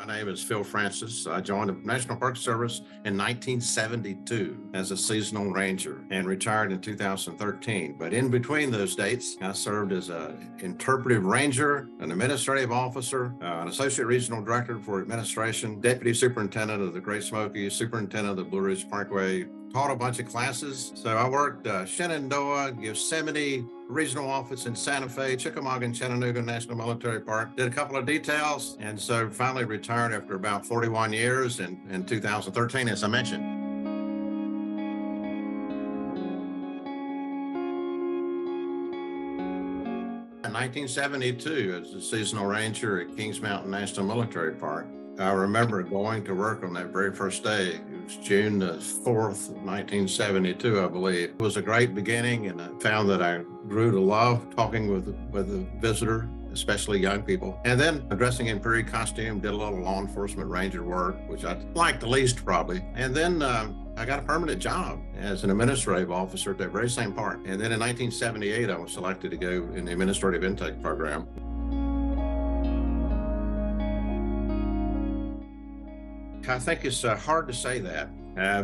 My name is Phil Francis. I joined the National Park Service in 1972 as a seasonal ranger and retired in 2013. But in between those dates, I served as an interpretive ranger, an administrative officer, an associate regional director for administration, deputy superintendent of the Great Smokies, superintendent of the Blue Ridge Parkway, taught a bunch of classes. So I worked Shenandoah, Yosemite, regional office in Santa Fe, Chickamauga and Chattanooga National Military Park. Did a couple of details, and so finally retired after about 41 years in 2013, as I mentioned. In 1972, as a seasonal ranger at Kings Mountain National Military Park, I remember going to work on that very first day. It was June the 4th, 1972, I believe. It was a great beginning, and I found that I grew to love talking with the visitor, especially young people. And then dressing in period costume, did a little law enforcement ranger work, which I liked the least probably. And then I got a permanent job as an administrative officer at that very same park. And then in 1978, I was selected to go in the administrative intake program. I think it's hard to say that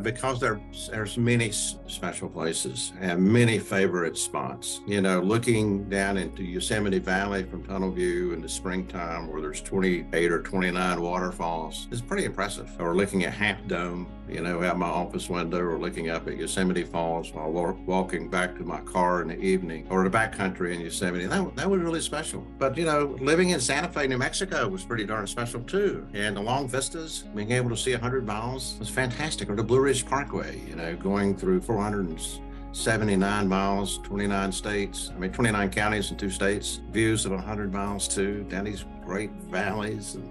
because there's many special places and many favorite spots. You know, looking down into Yosemite Valley from tunnel view in the springtime where there's 28 or 29 waterfalls is pretty impressive. Or looking at Half Dome, you know, out my office window, or looking up at Yosemite Falls while walking back to my car in the evening, or the backcountry in Yosemite. That was really special. But, you know, living in Santa Fe, New Mexico was pretty darn special too. And the long vistas, being able to see 100 miles was fantastic. Or the Blue Ridge Parkway, you know, going through 479 miles, 29 states, 29 counties and 2 states, views of 100 miles too, down these great valleys, and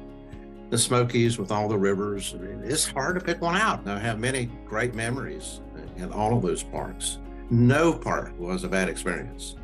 the Smokies with all the rivers. I mean, it's hard to pick one out. I have many great memories in all of those parks. No park was a bad experience.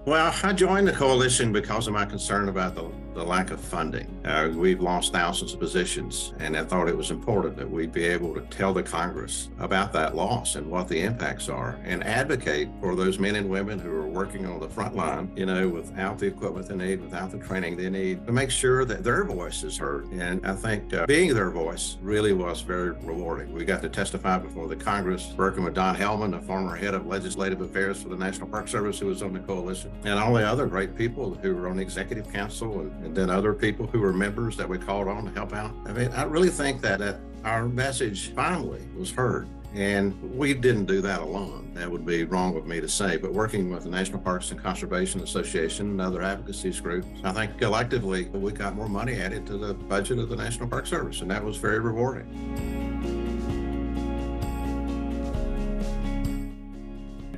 Well, I joined the coalition because of my concern about the lack of funding. We've lost thousands of positions, and I thought it was important that we be able to tell the Congress about that loss and what the impacts are, and advocate for those men and women who are working on the front line, you know, without the equipment they need, without the training they need, to make sure that their voice is heard. And I think being their voice really was very rewarding. We got to testify before the Congress, working with Don Hellman, the former head of legislative affairs for the National Park Service, who was on the coalition, and all the other great people who were on the executive council, and then other people who were members that we called on to help out. I mean, I really think that our message finally was heard. And we didn't do that alone. That would be wrong of me to say, but working with the National Parks and Conservation Association and other advocacy groups, I think collectively we got more money added to the budget of the National Park Service, and that was very rewarding.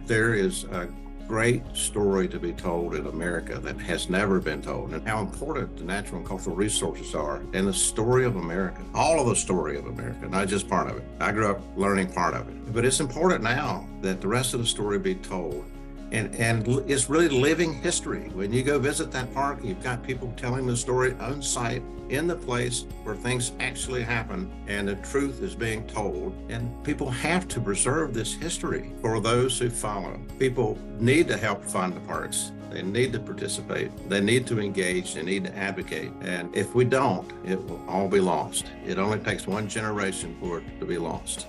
There is a great story to be told in America that has never been told, and how important the natural and cultural resources are in the story of America. All of the story of America, not just part of it. I grew up learning part of it, but it's important now that the rest of the story be told. And it's really living history. When you go visit that park, you've got people telling the story on site, in the place where things actually happen, and the truth is being told. And people have to preserve this history for those who follow. People need to help fund the parks. They need to participate. They need to engage. They need to advocate. And if we don't, it will all be lost. It only takes one generation for it to be lost.